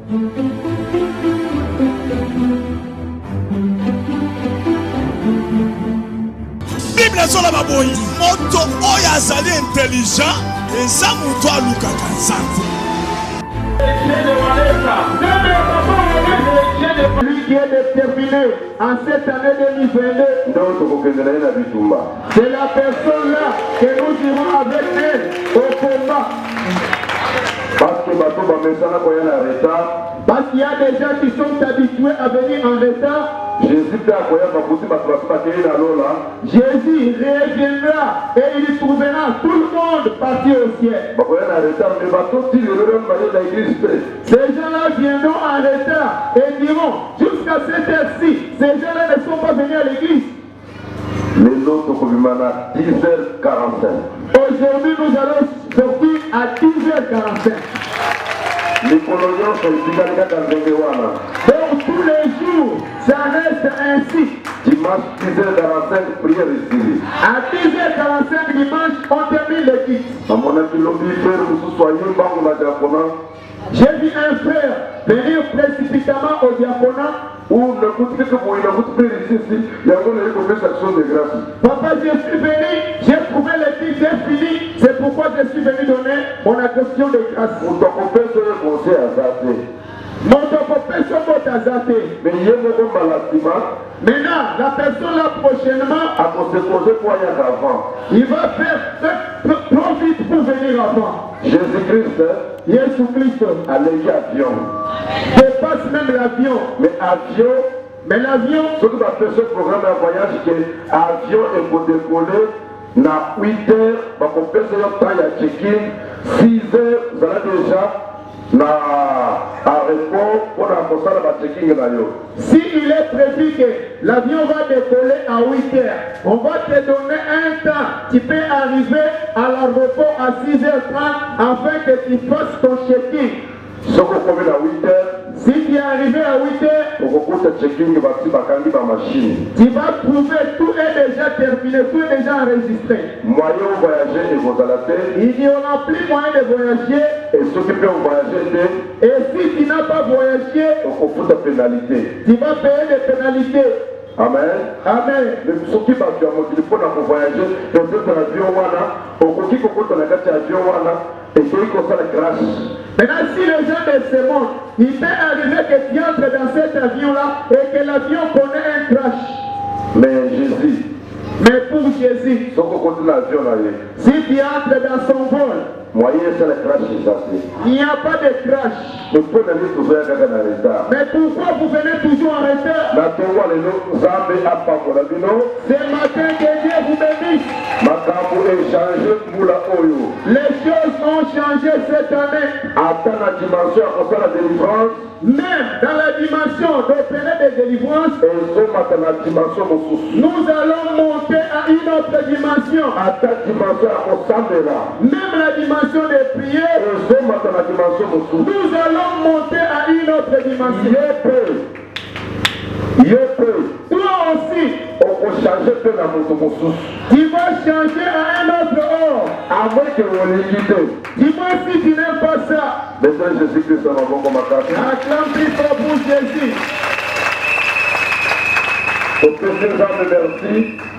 Bible sola baboyi moto oyo azali intelligent eza moto alukaka nzambe. Lui qui est déterminé en cette année 2022, c'est la personne-là que nous irons avec elle au combat. Parce qu'il y a des gens qui sont habitués à venir en retard. Jésus reviendra et il trouvera tout le monde parti au ciel. Ces gens-là viendront en retard et diront, jusqu'à cette heure-ci, ces gens-là ne sont pas venus à l'église. Les autres à 10h45. Aujourd'hui, nous allons sortir à 10h45. Les coloniaux sont donc tous les jours, ça reste ainsi. Dimanche 10h45, prière ici. À 10h45 dimanche, on termine le kit. J'ai vu un frère venir précipitamment au diaconat. Papa, je suis venu, j'ai trouvé le kit fini. C'est pourquoi je suis venu donner mon attention de grâce. Maintenant, la personne là prochainement, il va faire trop vite pour venir avant. Jésus-Christ a légué avion. Dépasse même l'avion. Mais l'avion, surtout parce que ce programme un voyage que l'avion est pour décoller na 8h, on peut se faire temps à check-in, 6h, vous allez déjà na aéroport pour la check-in. Si il est prévu que l'avion va décoller à 8h, on va te donner un temps. Tu peux arriver à l'aéroport à 6h30 afin que tu fasses ton check-in. Si tu es arrivé à 8h, tu vas trouver tout est déjà terminé, tout est déjà enregistré. Il n'y aura plus moyen de voyager. Et si tu n'as pas voyagé, tu vas payer des pénalités. Amen. Amen. Mais ce qui va faire mon téléphone pour voyager, peut-être l'avion wana, au côté qu'on a l'avion wana, et qu'il y a la crash. Maintenant, si les gens de ce monde, il peut arriver que tu entres dans cet avion-là et que l'avion connaît un crash. Mais Jésus. Mais pour Jésus, si tu entres dans son vol, il n'y a pas de crash. Mais pourquoi vous venez toujours en retard? Ce matin que Dieu vous bénisse. Les choses ont changé cette année. Même dans la dimension d'opérer des délivrances, nous allons monter à une autre dimension. Même la dimension des prières, nous allons monter à une autre dimension. Toi aussi, tu vas changer à un autre ordre. Dis-moi si tu n'aimes pas ça. Acclame plus fort pour Jésus.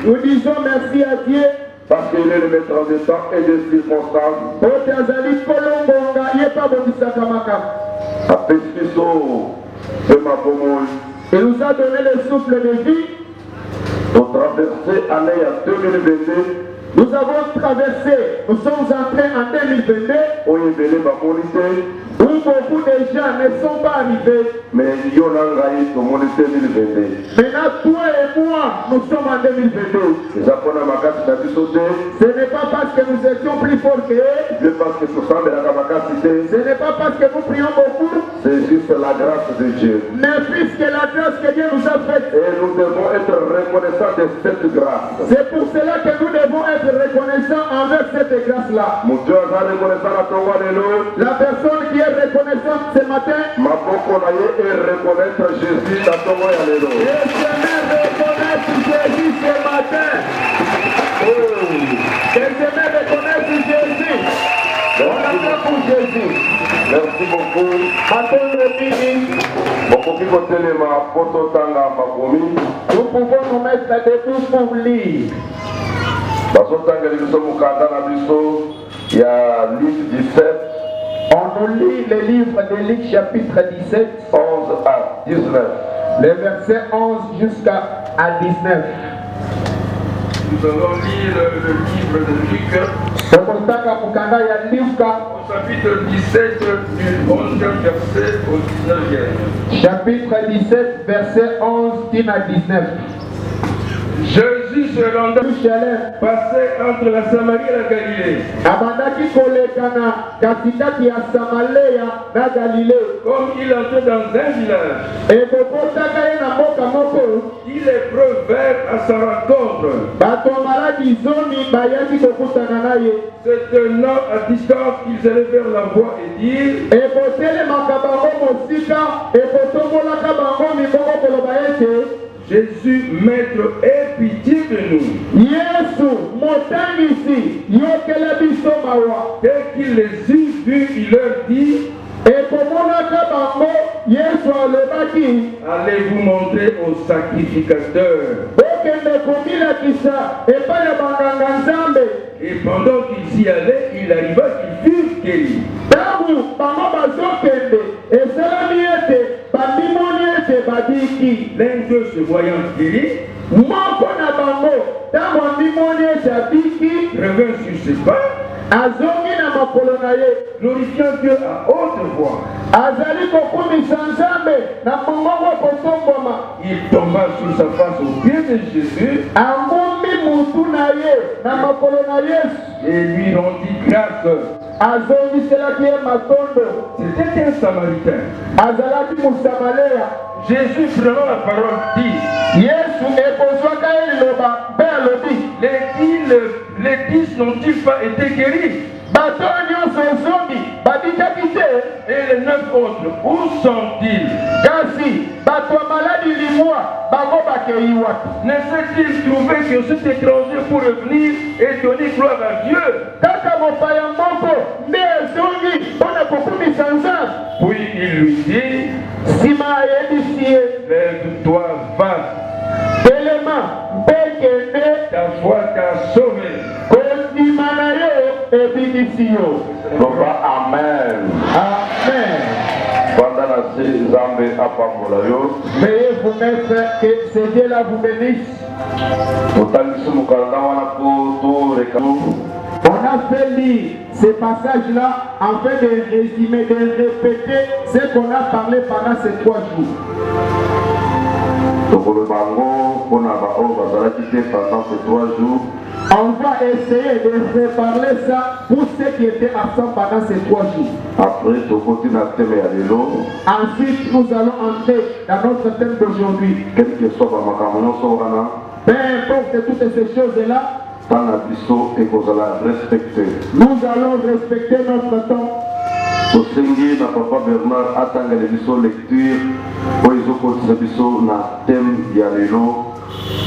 Nous disons merci à Dieu. Parce qu'il est le maître des temps et des circonstances. Il nous a donné le souffle de vie. Pour traverser l'année 2022. Nous avons traversé, nous sommes entrés en 2022. Où beaucoup de gens ne sont pas arrivés. Maintenant, toi et moi, nous sommes en 2022. Ce n'est pas parce que nous étions plus forts qu'eux. Ce n'est pas parce que nous prions beaucoup. C'est juste la grâce de Dieu. Mais puisque la grâce que Dieu nous a faite. Et nous devons être reconnaissants de cette grâce. C'est pour cela que nous devons être reconnaissants envers cette grâce-là. La personne qui est reconnaissante ce matin, et reconnaître Jésus dans ton et reconnaître Jésus ce matin. Que je vais reconnaître Jésus. On attend pour Jésus. Merci beaucoup. Nous pouvons nous mettre debout pour lire. Il y a livre 17. On nous lit le livre de Luc chapitre 17, 11 à 19. les versets 11 jusqu'à 19. Nous allons lire le livre de Luc au chapitre 17 du 11e verset au 19e. Chapitre 17, verset 11 à 19. Jésus se rendant passait entre la Samarie et la Galilée. Comme il entrait dans un village, il épreuve vers à sa rencontre. Se tenant à distance, ils élevèrent la voix et dirent: Jésus, Maître, aie pitié de nous. Dès qu'il les eut vus, il leur dit: allez vous montrer au sacrificateur. Et pendant qu'ils y allaient, il arriva qu'ils furent guéris. L'un d'eux se voyant guéri, revint sur ses pas, glorifiant Dieu à haute voix. Il tomba sur sa face au pied de Jésus et lui rendit grâce. C'était un Samaritain. Jésus prenant la parole dit: les 10 n'ont-ils pas été guéris? Et les 9 autres, où sont-ils? Ne s'est-il trouvé que cet étranger pour revenir et donner gloire à Dieu? Puis il lui dit: lève-toi, va. Ta foi t'a sauvé. Amen. Amen. Veuillez vous mettre que ce Dieu-là vous bénisse. On a fait lire ces passages-là afin de résumer, de répéter ce qu'on a parlé pendant ces 3 jours. On va essayer de reparler ça pour ceux qui étaient absents pendant ces 3 jours. Ensuite, nous allons entrer dans notre thème d'aujourd'hui. Peu importe toutes ces choses-là, nous allons respecter notre temps. Tosengi na Papa Bernard atanga lebiso lecture pour ezokotisa biso na thème ya lelo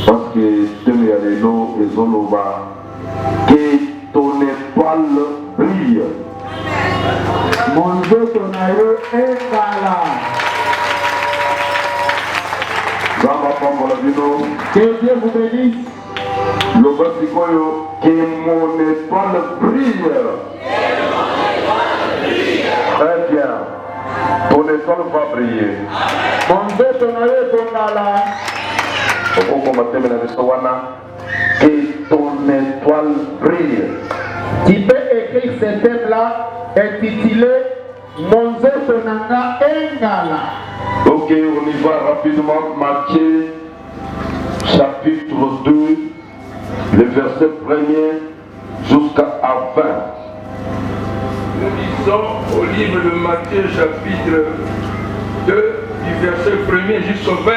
parce que thème ya lelo ezoloba que ton étoile brille. Mon Dieu ton aïeux est là. Que Dieu vous bénisse. Le Basikoyo, que mon étoile brille. Très bien. Ton étoile va briller. Mon Dieu ton aïeux est là. Que ton étoile brille. Tu peux écrire ce thème-là intitulé Mon Dieu ton engala. Ok, on y va rapidement. Matthieu chapitre 2, le verset 1er jusqu'à 20. Nous lisons au livre de Matthieu chapitre 2 du verset 1er jusqu'au 20.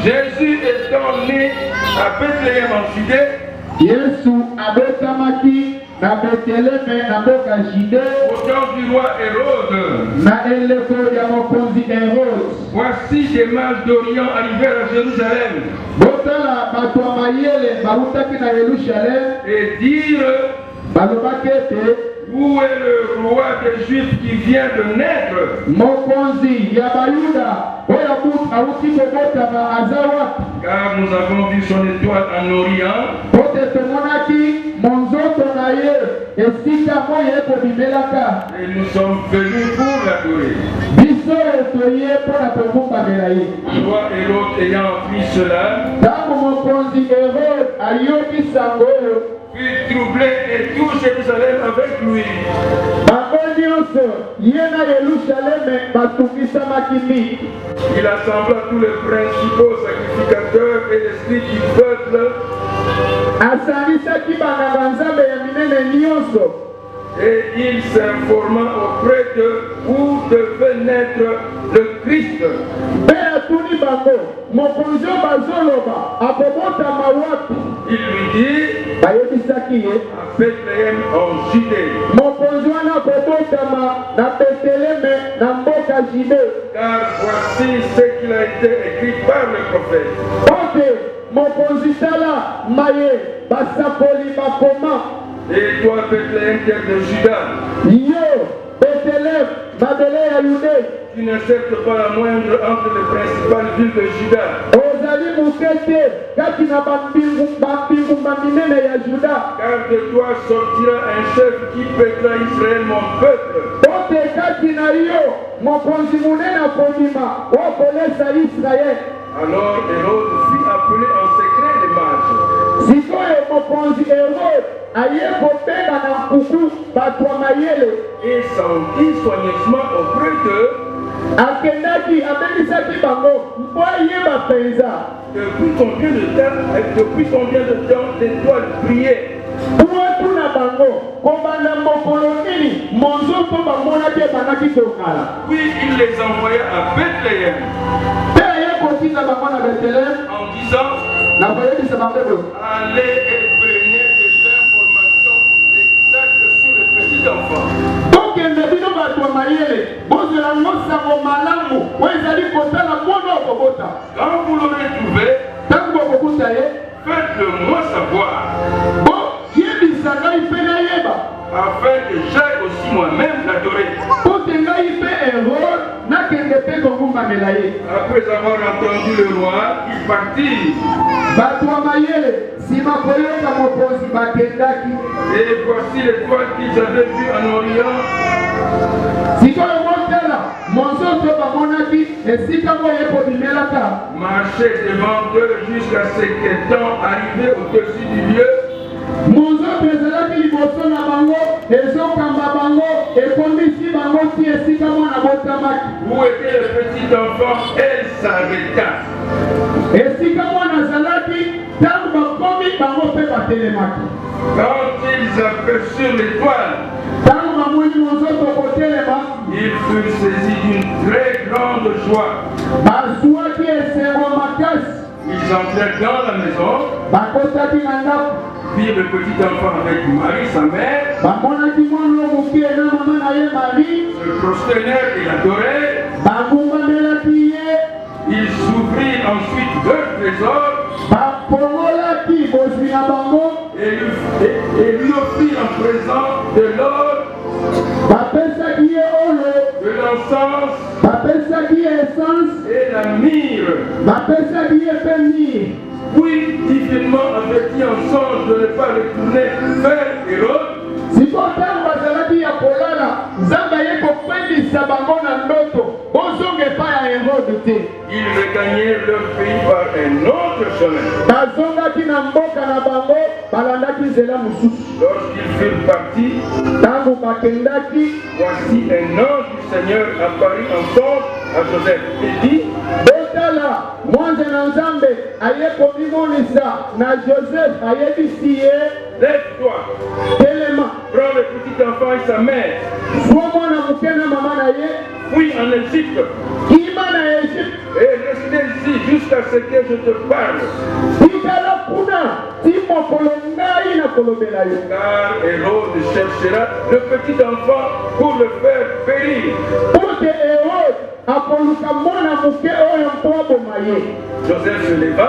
Jésus étant né à Bethléem en Judée, Yesu abetamaki na Bethléem na boka Judée au temps du roi Hérode. Na eleko ya mokonzi Hérode. Voici des mages d'Orient arrivèrent à Jérusalem Botala bato ya mayele barutaki na Yerusalem et dirent: balobaki ete Où est le roi des Juifs qui vient de naître? mokonzi ya bayuda oyo auti kobotama aza wapi? Car nous avons vu son étoile en Orient. Po te tomonaki monzoto na ye esika moyo ekobimelaka. Et nous sommes venus pour l'adorer. Biso toye mpona tokumbamela ye. Le roi Hérode ayant appris cela, ntango mokonzi Hérode ayoki sango oyo, fut troublé et tout Jérusalem avec lui. bango nyonso ye na Yerusaleme batungisamaki mingi. Il assembla tous les principaux sacrificateurs et les scribes du peuple, asangisaki banganga nzambe ya minene nyonso. et il s'informa auprès d'eux où devait naître le Christ. mpe atuni bango mokonzi oyo bazoloba akobotama wapi? Il lui dit, bayebisaki ye à Bethléem en Judée, mokonzi wana akobotama na Beteleme na mboka Jude. car voici ce qu'il a été écrit par le prophète. ote mokonzi tala maye basakoli bakoma. Et toi, Bethléem, terre de Juda, yo Beteleme mabele ya Yude, tu n'es certes pas la moindre entre les principales villes de Juda, ozali moke te kati na bambingumba minene ya Juda. car de toi sortira un chef qui pètera Israël, mon peuple. ote kati na yo mokonzi monene akobima okolesa Israele. Alors Hérode fit appeler en secret les mages. sikoyo mokonzi Hérode aye kobenga na nkuku bato ya mayele, Et s'en dit soigneusement auprès d'eux, akendaki abengisaki bango mpo ayeba mpenza depuis combien de temps l'étoile brillait. tuna bango kobanda mokolo nini monzoto bamonaki ebandaki kokala. Puis il les envoya à Bethléem mpe aye kotinda bango na Beteleme en disant, na koyebisa bango boye, allez et prenez des informations exactes sur les petits enfants. bokende bino bato ya mayele bozela ngo sango malamu oyo ezali kotala mwana okobota. Quand vous l'aurez trouvé, ntango bokokuta ye faites-le-moi savoir, bo yebisa ngai mpe nayeba, afin que j'aille aussi moi-même l'adorer. po te ngai mpe Hérode nakende mpe kogumbamela ye. Après avoir entendu le roi, il partit. bato ya mayele nsima koyoka mokonzi bakendaki. Et voici l'étoile qu'ils avaient vue en Orient. sikoyo botala monzoto bamonaki esika moyo ekobimelaka. Marchait devant eux jusqu'à ce qu'étant arrivé au-dessus du lieu, monzoto ezalaki liboso na bango ezokamba bango ekondisi bango ti esika mwana botamaki. où était le petit enfant, elle s'arrêta. esika mwana azalaki ntango bakomi bango mpe batelemaki. Quand ils aperçurent l'étoile, ntango bamoni monzoto kotelema ils furent saisis d'une très grande joie. bazwaki esengo makasi. Ils entrèrent dans la maison, bakotaki na ndako virent le petit enfant avec Marie, sa mère, bamonaki mwana oyo moke na mama na ye Marie, se prosternèrent et l'adorèrent. bagumbamelaki ye, Ils s'ouvrirent ensuite leur trésor bapongolaki bozwi na bango, et lui offrirent en présent de l'or, bapesaki ye olo, de l'encens bapesaki ye essence, et la myrrhe. bapesaki ye mpe mire. Puis, divinement averti en songe de ne pas retourner vers Hérode, sikoyo ntango bazalaki ya kolala nzambe aye kopendisa bango na ndoto bozonga epai ya Hérode te. ils regagnèrent leur pays par un autre chemin. bazongaki na mboka na bango balandaki nzela mosusu. Lorsqu'ils furent partis, ntango bakendaki voici un ange du Seigneur apparut en songe à Joseph et dit, botala mwanze na nzambe aye komimonisa na Joseph ayebisi ye lève-toi, telema prends le petit enfant et sa mère, zwa mwana moke na mama na ye fuis en Égypte kima na Egypte et restez ici jusqu'à ce que je te parle. tikala kuna ti mokolo ngai na kolobela yo. Car Hérode cherchera le petit enfant pour le faire périr. pote Hérode akoluka mwana moke oyo mpo aboma ye. Joseph se leva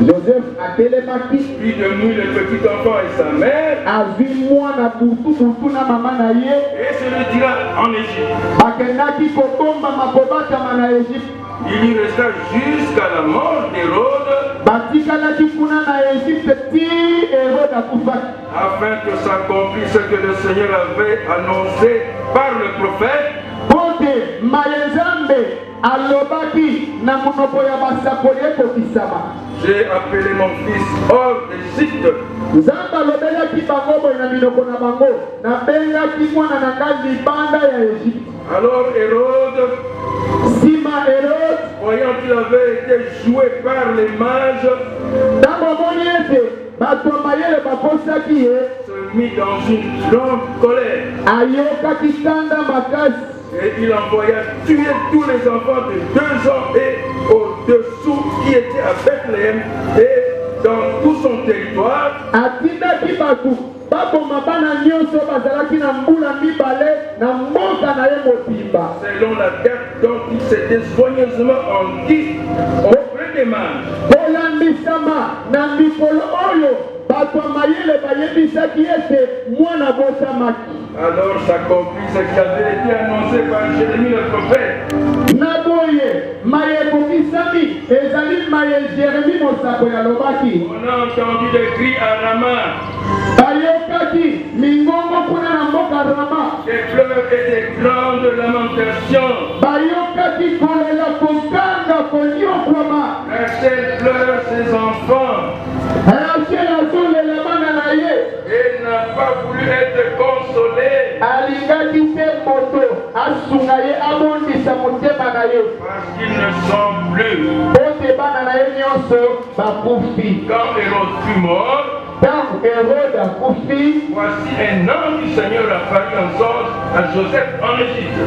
Joseph a télémaki. Puis de nuit, le petit enfant et sa mère. Azwi mwana butu na mama na ye. Et se retira en Égypte. Bakendaki kotomba makobakama na Égypte. Il y resta jusqu'à la mort d'Hérode. Batikalaki kuna na Égypte ti Hérode akufaki. Afin que s'accomplisse ce que le Seigneur avait annoncé par le prophète. Pote mayenzambe alobaki na monoko ya basakoli ekokisama. J'ai appelé mon fils hors d'Égypte. Nzambe alobelaki bango boye na minoko na bango. Nabengaki mwana na ngai libanda ya Égypte. Alors Hérode, Sima Hérode, voyant qu'il avait été joué par les mages, se mit dans une grande colère. Et il envoya tuer tous les enfants de 2 ans et au-dessous qui étaient à Bethléem et dans tout son territoire. Selon la date dont il s'était soigneusement rendu auprès des mages. Alors s'accomplit ce qui avait été annoncé par Jérémie le prophète. On a entendu des cris à Rama, des pleurs et des grandes lamentations. Rachel pleure ses enfants et n'a pas voulu être consolée parce qu'ils ne sont plus. Quand Hérode fut mort, voici un ange du Seigneur apparut en songe à Joseph en Égypte.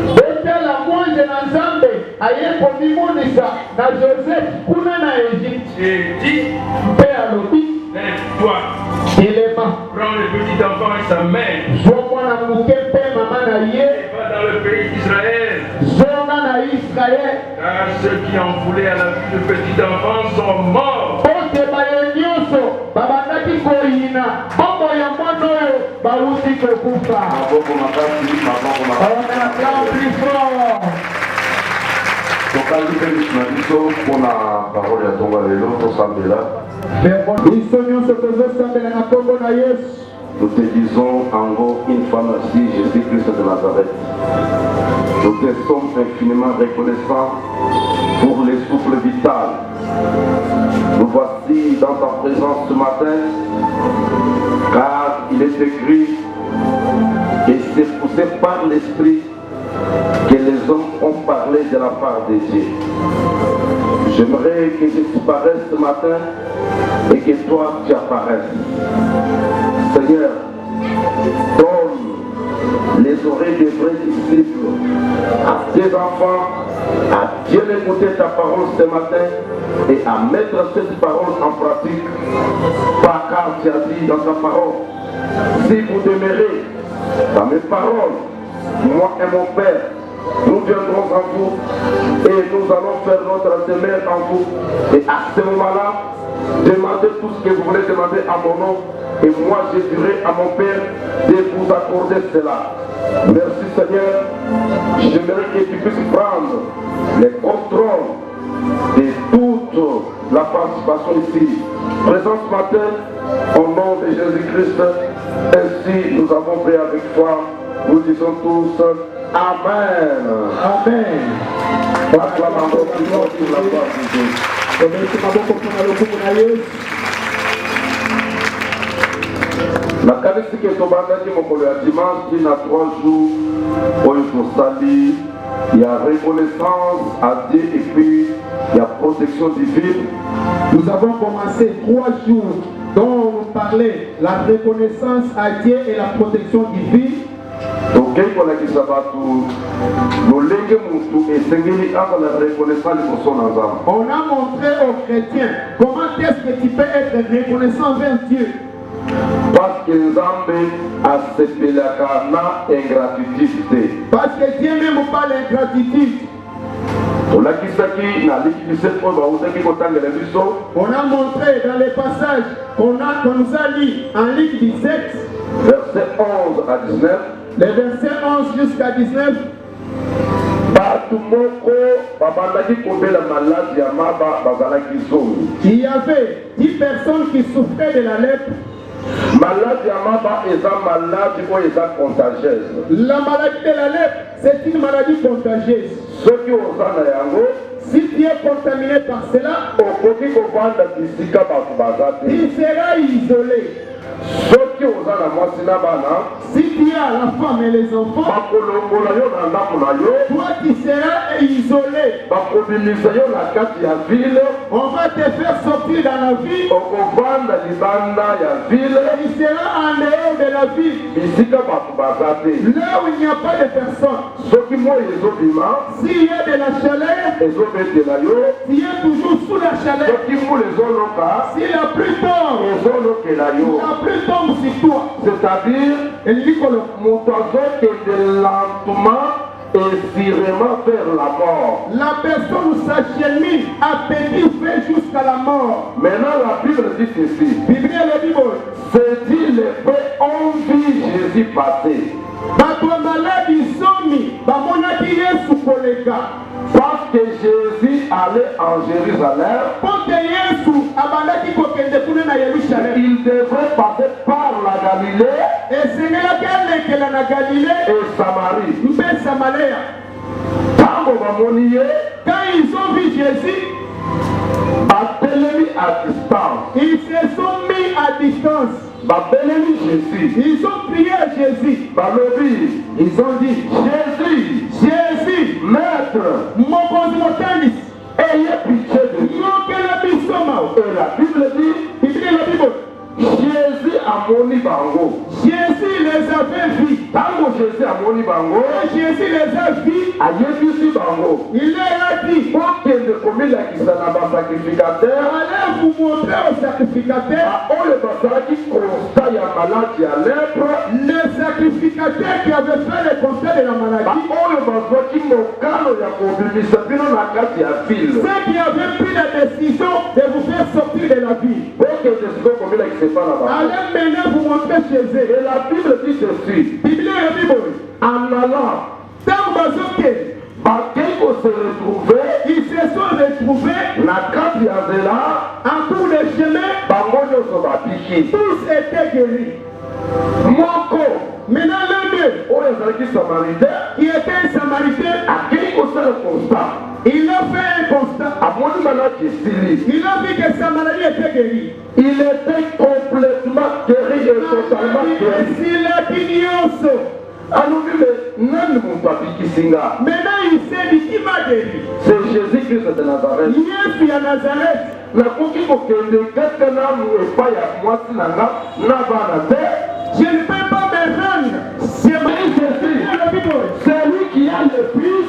Et dit, lève-toi, prends le petit enfant et sa mère, et va dans le pays d'Israël. Car ceux qui en voulaient à la vue du petit enfant sont morts. Nous te disons encore une fois merci, Jésus-Christ de Nazareth. Nous te sommes infiniment reconnaissants pour les souffles vital. Nous voici dans ta présence ce matin, car il est écrit, et c'est poussé par l'Esprit que les hommes ont parlé de la part de Dieu. J'aimerais que je disparaisse ce matin et que toi tu apparaisses. Seigneur, donne les oreilles des vrais disciples à tes enfants, à bien écouter ta parole ce matin et à mettre cette parole en pratique, car tu as dit dans ta parole, si vous demeurez dans mes paroles, moi et mon Père, nous viendrons en vous et nous allons faire notre demeure en vous. Et à ce moment-là, demandez tout ce que vous voulez demander à mon nom et moi je dirai à mon Père de vous accorder cela. Merci Seigneur, j'aimerais que tu puisses prendre le contrôle de toute la participation ici. Présent ce matin, au nom de Jésus-Christ, ainsi nous avons prié avec foi. Nous disons tous Amen. Amen. Acclamons pour la gloire de Dieu. La kanisi ke tobandaki mokolo ya dimanche na 3 jours oyo tosali ya reconnaissance à Dieu et puis il y a protection divine. Nous avons commencé 3 jours dont on parlait la reconnaissance à Dieu et la protection divine. Donc kolakisa batu lolenge mutu esengeli azala reconnaissant liboso na Nzambe. On a montré aux chrétiens comment est-ce que tu peux être reconnaissant envers Dieu. Parce que Nzambe asepelaka na ingratitude. Parce que Dieu n'aime pas l'ingratitude. On a montré dans les passages qu'on nous a lu en Luc 17, verset 11 à 19, les versets 11 jusqu'à 19. Il y avait 10 personnes qui souffraient de la lèpre. La maladie de la lèpre, c'est une maladie contagieuse. Si tu es contaminé par cela, il sera isolé. Si tu as la femme et les enfants, toi tu seras isolé. On va te faire sortir dans la ville. Il sera en dehors de la ville. Là où il n'y a pas de personnes. S'il y a de la chaleur, tu es toujours sous la chaleur. Si la pluie tombe, la pluie tombe sur toi. C'est-à-dire, mon oiseau qui est lentement et sûrement vers la mort. La personne s'achemine à petit fait jusqu'à la mort. Maintenant, la Bible dit ceci. C'est-il les faits ont vu Jésus passer. Parce que Jésus allait en Jérusalem, il devrait passer par la Galilée et Samarie. Quand ils ont vu Jésus, ils se sont mis à distance. Ils ont prié à Jésus. Ils ont dit, Jésus, Maître, ayez pitié de nous. Et la Bible dit, Jésus a moni bango. Jésus les avait vus. Tango Jésus a moni bango. Jésus les a vus. Ayebisi bango. Il leur a dit, Allez vous montrer au sacrificateur. Le sacrificateur qui avait fait le constat de la maladie. Ceux qui avaient pris la décision de vous faire sortir de la vie. Allez maintenant vous montrer chez eux. Et la Bible dit ceci. En allant, ils se sont retrouvés en cours de chemin. Tous étaient guéris. Maintenant l'un d'eux, qui était un samaritain, il a fait un constat. Il a vu que sa maladie était guérie. Il était complètement guéri et totalement guéri. Maintenant il s'est dit qui m'a guéri. C'est Jésus-Christ de Nazareth. Jésus à Nazareth. Je ne peux pas me rendre. C'est lui qui a le plus.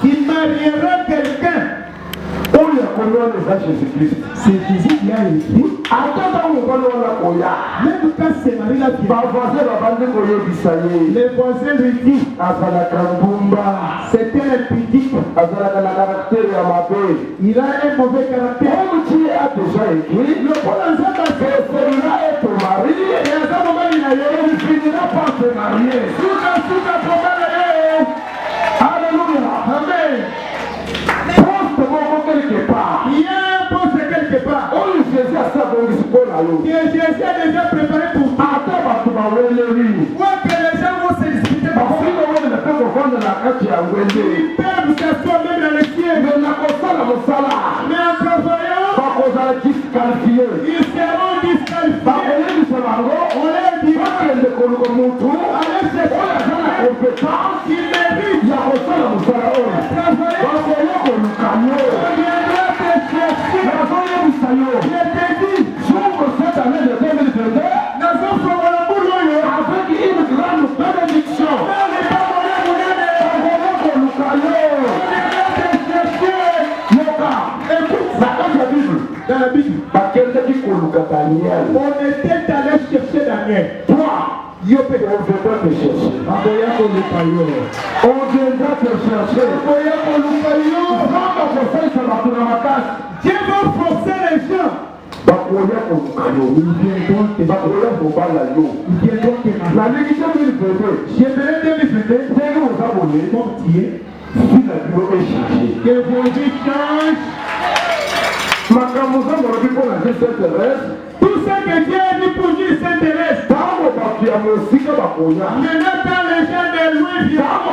Qui mariera quelqu'un. C'est Jésus qui a écrit. Même quand c'est Marie la qui les voisins lui disent c'était un pudique. Il a un mauvais caractère. Comme Dieu a déjà écrit, Le bon ensemble celui-là est ton mari, et à ce moment il ne finira pas de se marier. Alléluia. Amen. Poste mon quelque part. Il y a un poste quelque part. On lui faisait ça donc il se pose à l'eau. Que Jésus a déjà préparé pour toi. Attends, tu vas voir lui. Quoi que les gens vont se disputer par Parce que on ne peut pas vendre la carte à Wendé. ils peuvent s'asseoir même dans les cieux. Mais la console à mon salaire. Mais en travaillant, Pas qu'on a disqualifié. ils seront disqualifiés. On leur dit Parce qu'il y a des collègues comme mon tour. allez se On a la compétence. qu'ils méritent. Il y a console à mon salaire. Travailler, Parce qu'on a le camion. on viendra te chercher. La voyez vous savez. Je te dis, J'ouvre cette année de 2022 nous sommes sur le boulot. avec une grande bénédiction. On n'est pas moyen de Parce qu'on a le camion. dans la Bible. On était allé chercher Daniel. Toi, on viendra te chercher. On viendra te chercher. Dieu va forcer les gens. Que vos vies changent. Tout ce que Dieu a dit pour lui s'intéresse. Maintenant quand les gens de loin viennent,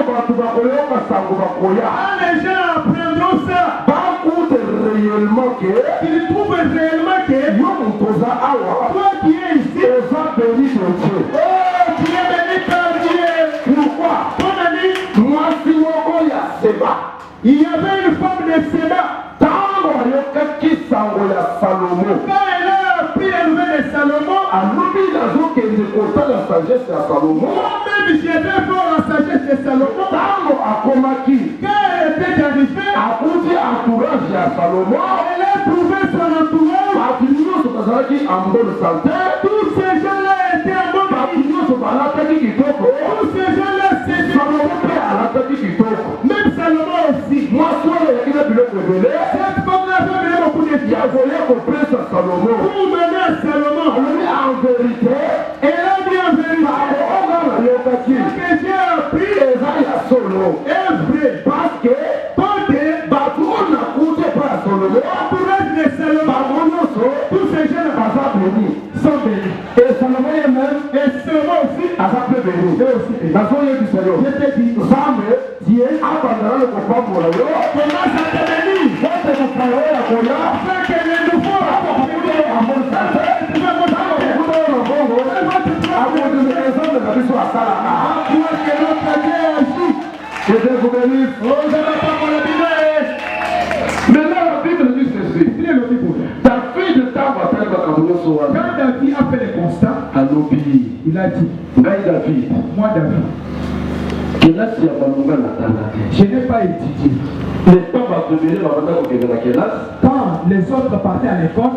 quand les gens apprendront ça, ils trouvent réellement que toi qui es ici, oh, tu es béni par Dieu. Pourquoi? Ton ami, il y avait une femme de Séba. Quand elle a appris la nouvelle de Salomon, moi-même j'ai fait voir la sagesse de Salomon. Quand elle était arrivée, elle a trouvé son entourage. Tous ces gens-là étaient en bonne vie. Tous ces gens-là s'étaient. Même Salomon aussi. Cette femme-là a fait beaucoup de choses. Pour mener à Salomon. En vérité, elle a dit en vérité. Ce que j'ai appris est vrai. Parce que l'entourage de Salomon, tous ces gens sont bénis. Et Salomon même, et Salomon aussi, je te dis, Dieu abandonnera le combat pour la loi. Commence à te bénir. Afin que les nouveaux Maintenant la Bible dit ceci. David quand David a fait le constat, il a dit, moi David, je n'ai pas étudié. Quand les autres partaient à l'école,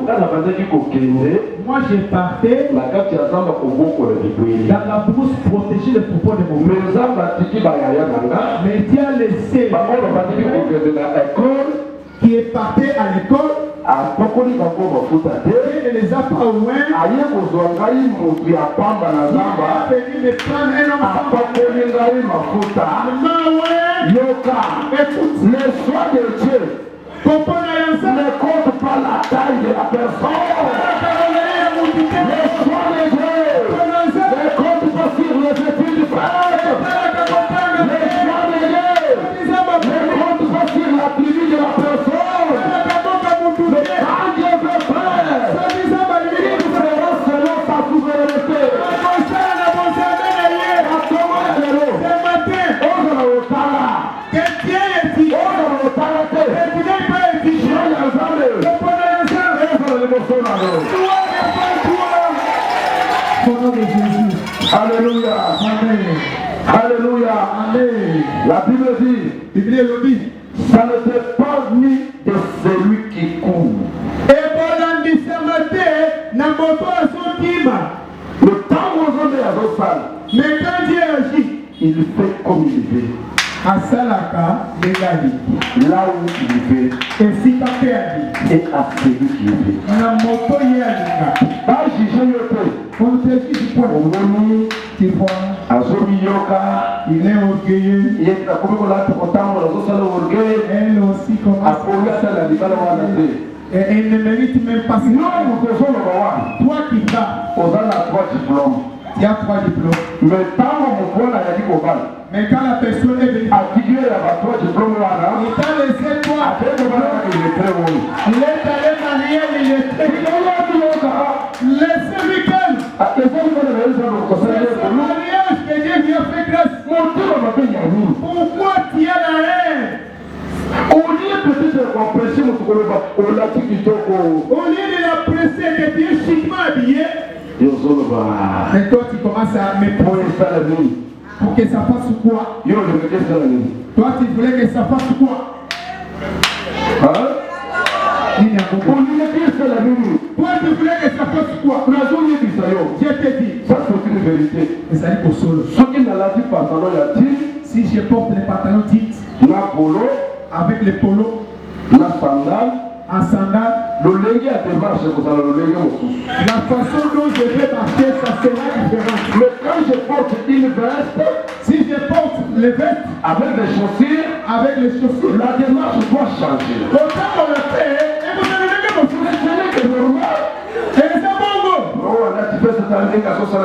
moi je partais dans la brousse protéger le troupeau de mon père. Mais Dieu a laissé qui est parti à l'école. Il ne les a pas loin. Il a venu me prendre un homme. Écoute, les choix de Dieu ne comptent pas la taille de la personne. Les choix de Dieu ne comptent pas sur les études du frère. Les choix de Dieu ne comptent pas sur la tribu de la personne. Mais quand Dieu veut faire, il fera selon sa souveraineté. Alléluia. Amen. Alléluia. Amen. La Bible dit, ça ne dépend ni de celui qui court. Le temps où on est à l'autre, mais quand Dieu agit, il fait comme il veut. Là où il veut. Et à celui qui veut. Pas juger le peu. Il est orgueilleux. Elle aussi commence et il ne mérite même pas ça. Toi qui vas, tu as 3 diplômes. Mais quand la personne est venue, il t'a laissé toi. Il est allé marier, il est très laissez-lui calme. C'est le mariage que Dieu lui a fait grâce. Pourquoi tu as la haine? Au lieu peut-être de compresser notre corps, au lieu de la presser, que tu es chiquement habillé, mais toi tu commences à me pour que ça fasse quoi? Toi tu voulais que ça fasse quoi? Toi, tu voulais que ça fasse quoi? Je te dis. Ça, c'est une vérité. Ça dit pour solo. Si je porte les pantalons dits avec les polos, la sandale, en sandales, la façon dont je vais marcher, ça sera différent. mais quand je porte une veste, Si je porte les vestes avec les chaussures, la démarche doit changer. autant on le fait, et vous avez le même C'est normal. et c'est bon. Oh, là, tu fais cette année, ça c'est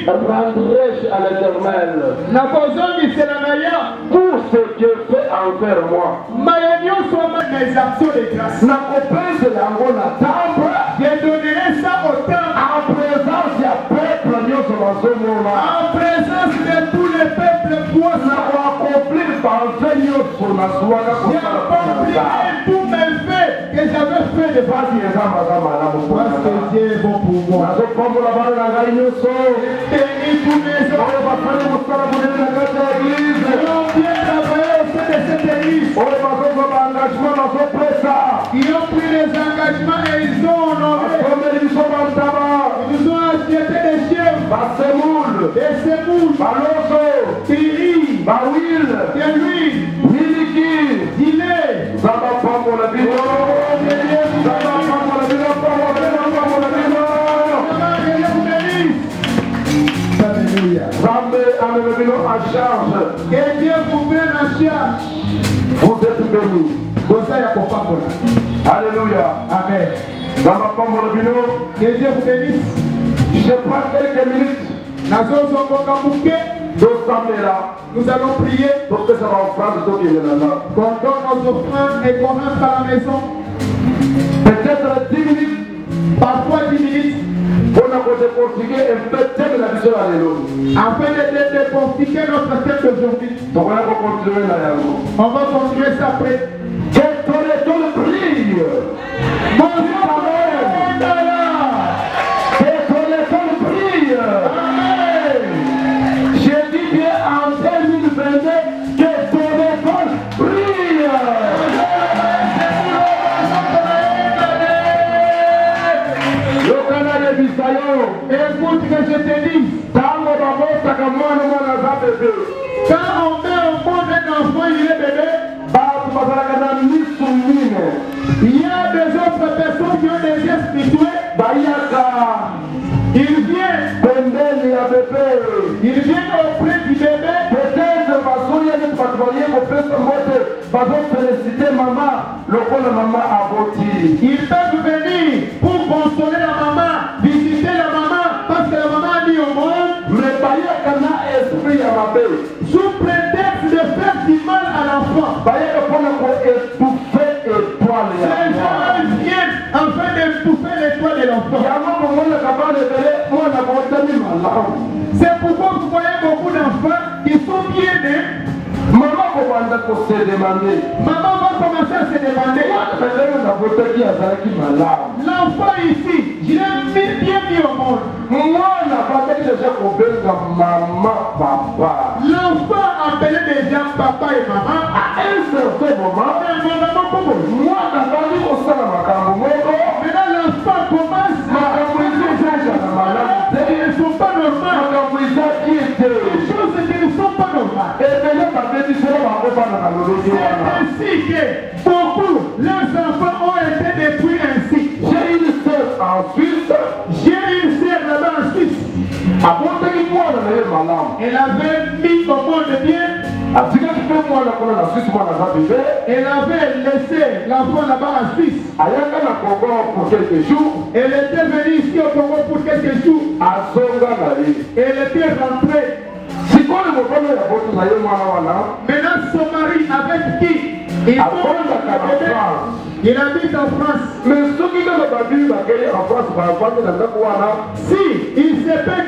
rendrai-je à l'Éternel Pour ce que fait envers moi. Je donnerai ça au temple. En présence du peuple, En présence de tous les peuples, pour accomplir tous mes faits que j'avais fait de parce que Dieu est bon pour moi. Bénis tous mes hommes qui ont bien travaillé au sein de cette église, qui ont pris les engagements et ils ont honoré. Ils nous ont acheté des chèvres, des semoules, Thierry, de l'huile, du lait. Que Dieu vous prenne en charge. Vous êtes bénis. Alléluia. Amen. Que Dieu vous bénisse. Je prends quelques minutes. Nous allons prier. Donc ça va prendre ce qui est là. Qu'on donne nos offrandes et qu'on rentre à la maison. Peut-être 10 minutes. Parfois 10 minutes. On a décortiqué un peu thème de la vision à l'éloge. Afin de décortiquer notre thème d'aujourd'hui. Donc on va continuer là. On va continuer ça après. Que ton étoile brille. Mon Dieu, Amen. Que ton étoile brille. Amen. J'ai dit bien en 2022 que ton étoile brille. Le canal de Bisayo. Écoute que je te dis. Quand on met au monde un enfant, il est bébé. Il y a des autres personnes qui ont des yeux spirituels. Ils viennent auprès du bébé. Ils peuvent venir pour consoler la maman, visiter la maman, parce que la maman a dit au monde, sous prétexte de faire du mal à la l'enfant. Ces gens-là viennent afin d'étouffer l'étoile de l'enfant. C'est pourquoi vous voyez beaucoup d'enfants qui sont bien nés. Maman va commencer à se demander. L'enfant ici, je l'ai bien mis au monde. L'enfant appelait déjà papa et maman à un certain moment. Maintenant l'enfant commence à apprendre des choses qui ne sont pas normales. Des choses qui ne sont pas normales. C'est ainsi que beaucoup leurs enfants ont été détruits ainsi. J'ai une sœur là-bas en Suisse. Elle avait mis au monde bien. Elle avait laissé l'enfant là-bas en Suisse. Elle était venue ici au Congo pour quelques jours. Elle était rentrée. Maintenant son mari avec qui il habite en France. Mais si il se peut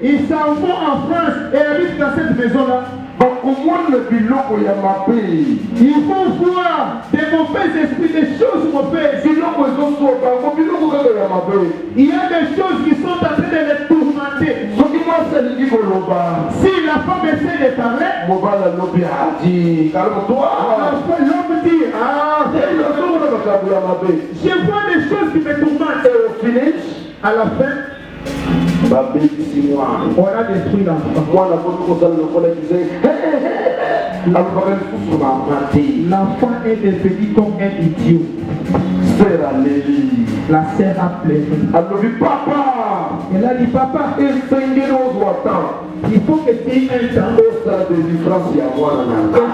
qu'ils s'en vont en France et habitent dans cette maison-là, il faut voir des mauvais esprits, des choses mauvaises. Il y a des choses qui sont en train de les tourmenter. Si la femme essaie de parler, l'homme dit, je vois des choses qui me tourmentent. À la fin, on a détruit l'enfant. L'enfant est devenu comme un idiot. La sœur a pleuré. Elle a dit, papa, il faut que tu aies un temps et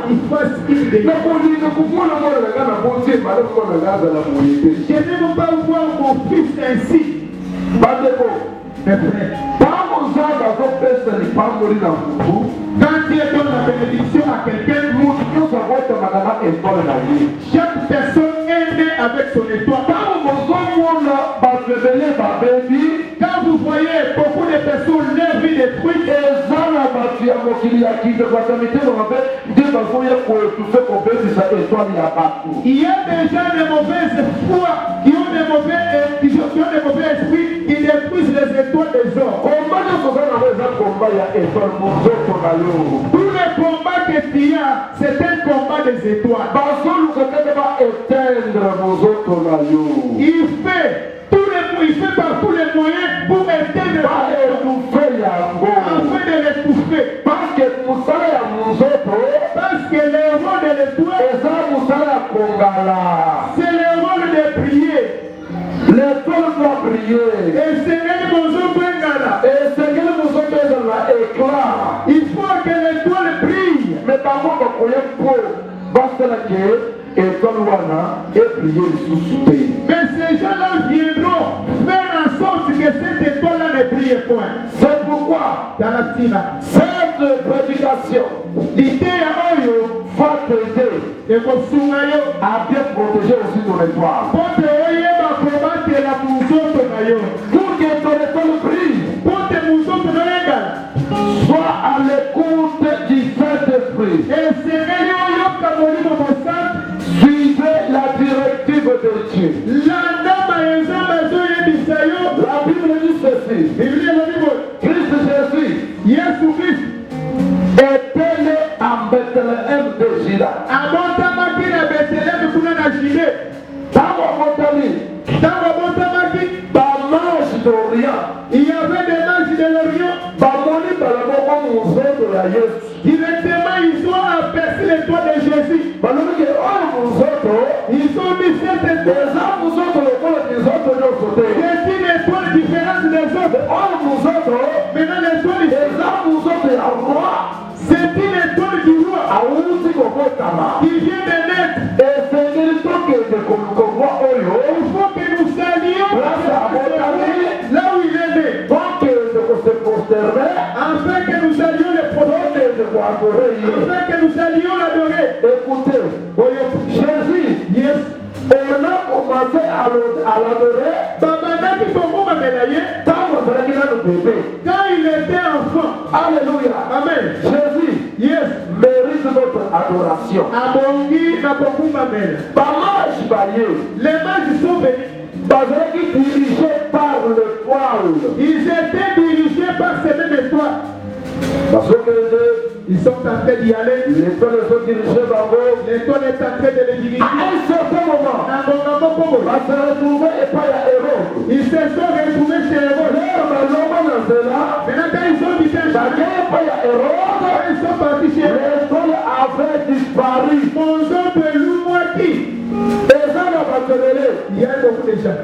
qu'il fasse une je n'aime pas voir mon fils ainsi. Mes frères, quand Dieu donne la bénédiction à quelqu'un, chaque personne est née avec son étoile. Quand vous voyez beaucoup de personnes leur vie détruite, il y a des gens de mauvaise foi qui ont des mauvais esprits qui détruisent les étoiles des hommes. Tous les combats que tu as, c'est un combat des étoiles. Il fait par tous les moyens pour éteindre afin de l'étouffer. Parce que le rôle de l'étoile, c'est le rôle de prier. L'étoile doit prier. Et il faut que l'étoile brille. Mais par contre, mais ces gens-là viendront faire en sorte que cette étoile-là ne brille point. C'est pourquoi cette prédication l'idée va t'aider à bien protéger aussi ton étoile. Pour que ton étoile brille, sois à l'écoute du Saint-Esprit. Suivez la directive de Dieu. La Bible dit ceci. Christ Jésus était né à Bethléem de Juda. Il y avait des mages de l'Orient. Directement, ils ont aperçu l'étoile de Jésus. Ils ont dit cette étoile. C'est une étoile différente des autres. Maintenant, l'étoile c'est une étoile du roi qui vient de naître. Il faut que nous saluions là où il est né. Afin que nous saluions les prophètes. afin que nous allions l'adorer. Écoutez, Jésus, Yes. on a commencé à l'adorer Babandaki Tongoma Melaye, quand il était enfant. Alléluia. Amen. Jésus Yes. mérite notre adoration. Abongi na Bokuma Mela. Les mages sont venus. Dirigés par l'étoile. Ils étaient dirigés par ces mêmes étoiles. Parce que Ils sont en train d'y aller. l'étoile est dirigée par vous. L'étoile est en train de les diriger. À un certain moment, Un bon moment pour eux. va se retrouver et pas à Héros. Ils se sont retrouvés chez Hérode. Maintenant, quand ils ont dit un chacun, quand ils sont partis chez Hérode, l'étoile avait disparu. mon zone de Lumwaki. Et ça n'a pas tenu. Il y a beaucoup de gens.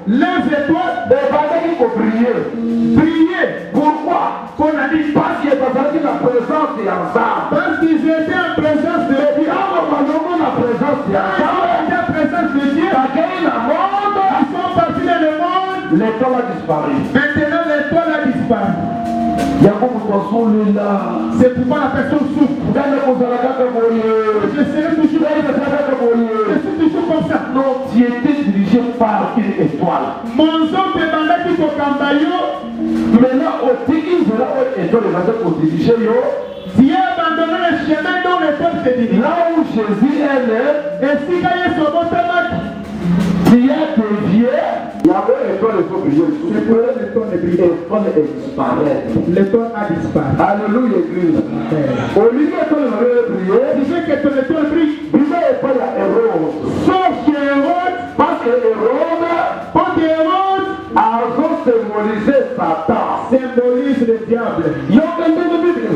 Les étoiles pour briller. Briller. Pourquoi? Qu'on a dit parce qu'il y a la présence de Yazar. Parce qu'ils étaient en présence de Dieu. Quand la présence de Quand ils étaient en présence de Dieu, ils sont partis dans le monde. l'étoile a disparu. Maintenant, l'étoile a disparu. Il y a beaucoup de personnes là. C'est pourquoi la personne souffre. Je serai toujours Je suis toujours comme ça. Non, tu étais dirigé par une étoile. Mon zone de Bandaki Kokambayo, Maintenant, au Tiki, là où l'étoile est dirigée, Dieu a abandonné le chemin dont l'étoile se dirige. là où Jésus est né, Et si Gaïa Sobotamaki, tu as dévié. Il y avait l'étoile de briller. l'étoile L'étoile est disparue. L'étoile a disparu. Alléluia, Église. Au lieu de briller, Tu sais que ton étoile brille. il n'y a pas la Hérode. Sauf chez Hérode, Parce que Hérode quand Hérode a symbolisé Satan. symbolise le diable. Il y a un peu de Bible.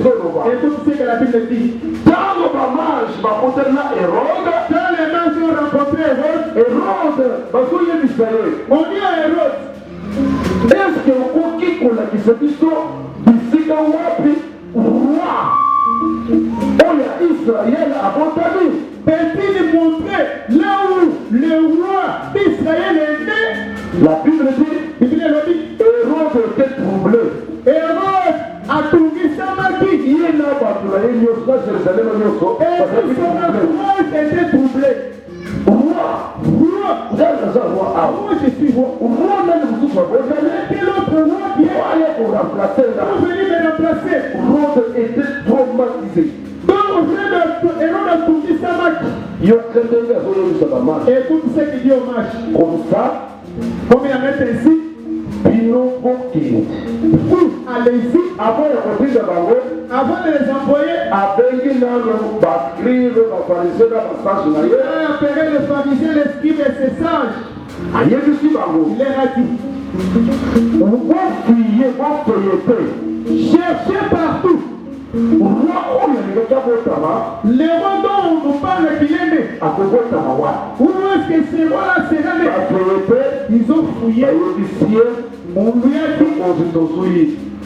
Écoute ce que la Bible dit. Dans le mamage, Hérode, Quand les mains ont rencontré Hérode, Hérode, parce qu'il y a Israël. on dit à Hérode, Est-ce que vous qui connaissez qui se dit ça, ici dans Wapi, roi, on a Israël à Botani. peut-il nous montrer là où le roi d'Israël est né? La Bible dit, La Bible le dit. Hérode était troublé. Hérode a trouvé Samaki. Il y a un bâtiment, il y a Jérusalem, il y a Et tout son entourage était troublé. roi, Roi, vous avez raison, roi. moi je suis roi. Roi, même vous avez Quel autre roi qui est allé pour remplacer là. pour venir me remplacer? Hérode était traumatisé. Donc au frère de Hérode a trouvé Samaki. Il y a quelqu'un qui a joué sa maman. Écoute ce qu'il dit au match. Comme ça, Comme il en est ainsi, Pino Boki. vous allez-y Avant de rentrer dans la route, avant de les envoyer. avec une arme, bascrire, apparaître dans la stage Il a appelé les pharisiens, les scribes et ses sages. Aïe, je suis dans Il leur a dit, vous fuyez, vous feuilletez. cherchez partout. Roi, on est le gars de Les rois dont on nous parle qu'il est né. à Kogo Tamawa. Où est-ce que ces rois-là seraient nés? À feuilleter, Ils ont fouillé. On lui a dit,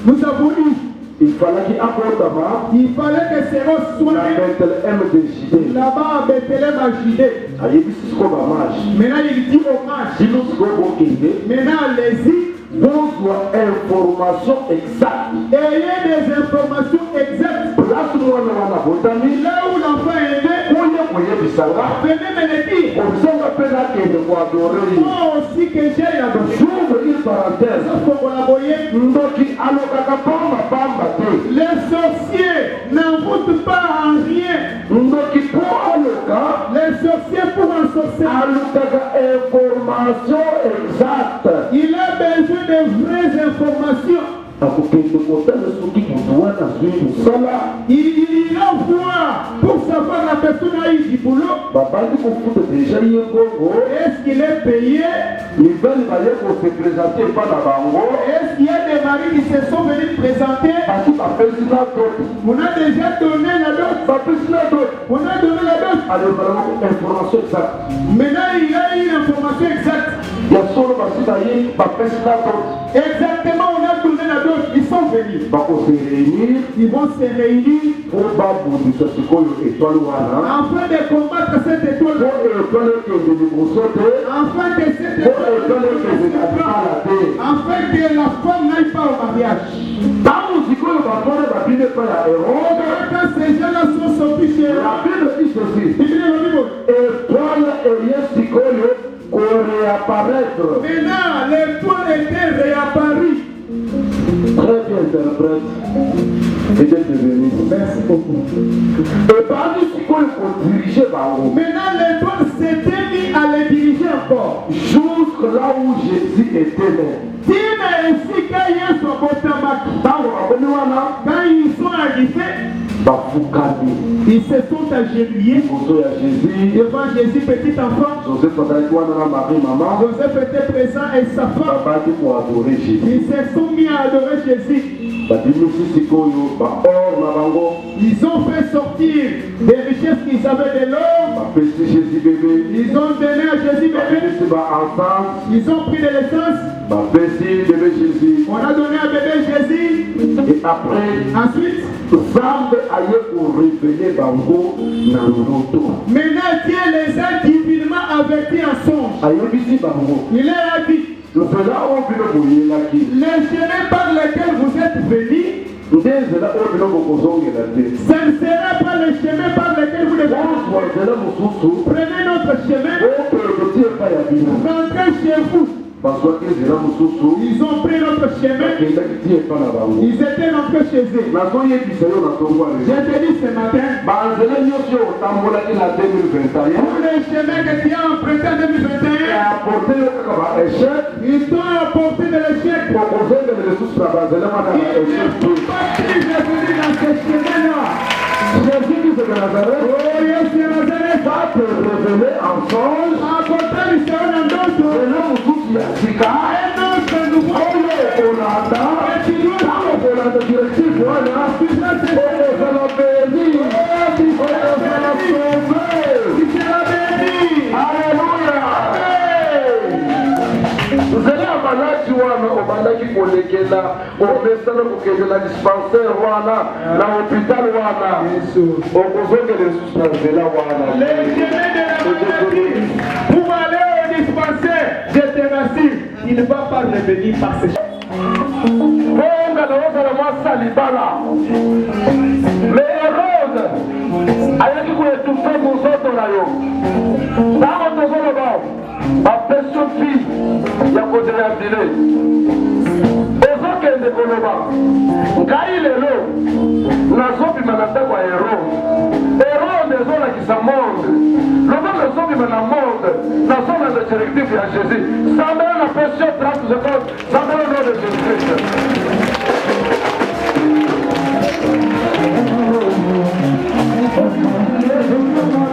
nous avons eu. il fallait qu'il apporte Il fallait que ces rois soient la nés Bethléem de Judée. là-bas à Bethléem à Judée. Aïe, c'est ce qu'on va manger. Maintenant il dit au match. Si nous sommes Maintenant allez-y. besoin d'informations exactes. Ayez des informations exactes. Place-moi dans la botanie. Là où l'enfant est né, venez me le dire. Moi aussi que j'ai la donné. J'ouvre une parenthèse. Pour collaborer. Ndoki alokaka pamba pamba te. Les sorciers n'en voûtent pas en rien. Ndoki po aloka Les sorciers pour un sorcier, alokaka information exacte. il a besoin de vraies informations. Akokende kotala soki moto wana azwi mosala. Il ira voir pour savoir la personne a eu du boulot. Babandi kofuta deja ye ngongo. Est-ce qu'il est payé? Mibali baye kose présente epa na bango. Est-ce qu'il y a des maris qui se sont venus présenter? Basi bapesi na dot. On a déjà donné la dot. Bapesi na dot. On a donné la dot. alobala information exacte. Maintenant, il a eu l'information exacte. Ya solo basi baye bapesi na dot. Exactement, on a donné la dot. Ils sont venus. Bakose réunir. Ils vont se réunir Po babundisa sikoyo étoile wana. afin de combattre cette étoile. Po étoile ekende liboso te. Afin que cette Po étoile étoile ekende na libala te. afin que la femme n'aille pas au mariage. Ntango sikoyo batwale Bible pas la Hérode. Quand ces gens-là sont sortis chez eux, La Bible dit ceci. Étoile et Sikoyo pour réapparaître. maintenant, l'étoile était réapparue. Très bien, interprète. Et Dieu te bénisse. Merci beaucoup. Et parmi Sikoyo pour diriger Bango. Maintenant, l'étoile s'était mise à les diriger encore. Jusque là où Jésus était né. Quand ils sont arrivés, ils se sont agenouillés devant Jésus, petit enfant. Joseph était présent et sa femme. Ils se sont mis à adorer Jésus. Ils ont fait sortir des richesses qu'ils avaient de l'or. Ils ont donné à Jésus bébé. Ils ont pris de l'essence. On a donné à bébé Jésus. Et après, ensuite, maintenant Dieu les a divinement avertis en songe. Il leur a dit, le chemin par lequel vous êtes venus, ce ne sera pas le chemin par lequel vous devez venir. Prenez notre chemin, rentrez chez vous. Ils ont pris notre chemin. Ils étaient rentrés chez eux. Je te dis ce matin, pour les chemins que tu as empruntés en 2021, ils t'ont apporté de l'échec. Il ne faut pas qu'ils reviennent dans ce chemin-là. Jésus de Nazareth, oh Jésus de Nazareth, va te révéler en songe. Apporter le Seigneur en d'autres. Et là, vous tous, il y a Sika. Et non, c'est nouveau. Oh, on attend. Et tu dois dans la directive, voilà. Tu seras béni. Tu seras béni. Alléluia. Vous allez à Malaki wana obandaki kolekela omesana kokendela dispensaire wana na hôpital wana okozongela lisusu na nzela wana. Pour aller au dispensaire, je te rassure, il ne va pas revenir par ce chemin. Bonga na ozala mwasa libala. Mais Hérode ayaki koetufe mozoto na yo. Ntango tozoloba bapesi fille ya kodeabile ezokende koloba ngai lelo nazobima na ndako ya Hérode ezolakisa monde loba nazobima na monde nazona na directive ya Jésus sambela na pesi yo 30 secondes sambela no de Jésus-Christ. Jésus-Christ,